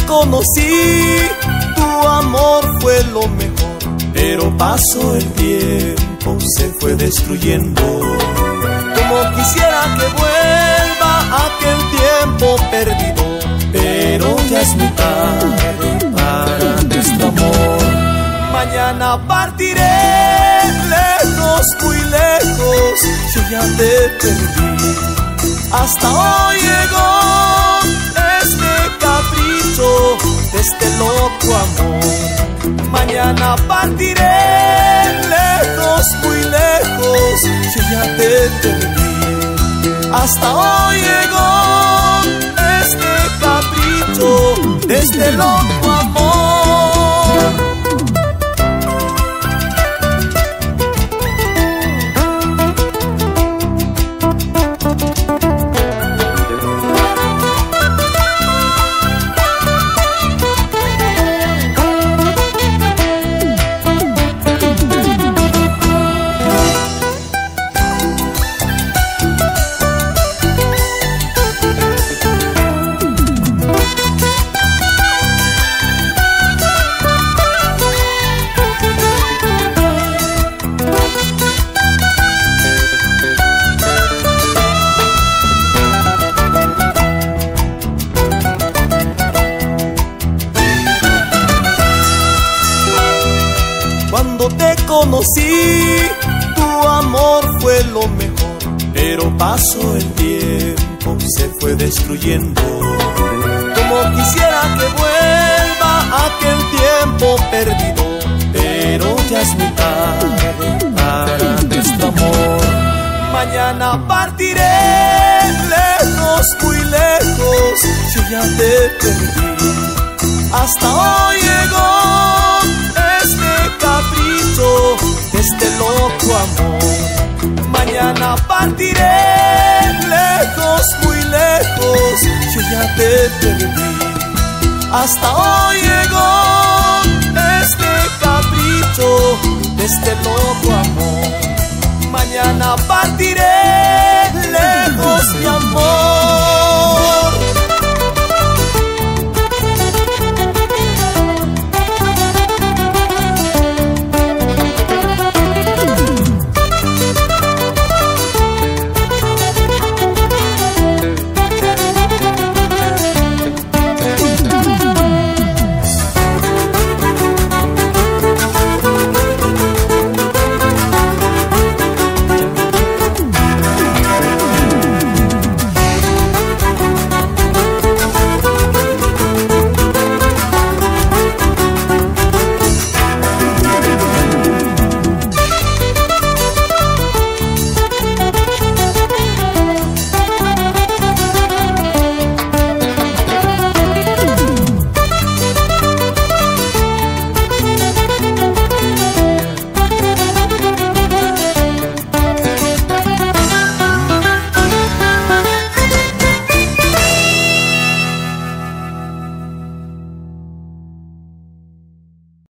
Conocí, tu amor fue lo mejor, pero pasó el tiempo, se fue destruyendo. Como quisiera que vuelva aquel tiempo perdido, pero ya es muy tarde para nuestro amor. Mañana partiré lejos, muy lejos, yo ya te perdí. Hasta hoy llegó este capricho de este loco amor. Mañana partiré lejos, muy lejos, yo ya te perdí. Hasta hoy llegó este capricho de este loco amor. Cuando te conocí, tu amor fue lo mejor, pero pasó el tiempo, se fue destruyendo. Como quisiera que vuelva aquel tiempo perdido, pero ya es muy tarde para nuestro amor. Mañana partiré lejos, muy lejos, yo ya te perdí. Hasta hoy llegó este capricho de este loco amor. Mañana partiré lejos, muy lejos, yo ya te perdí. Hasta hoy llegó este capricho de este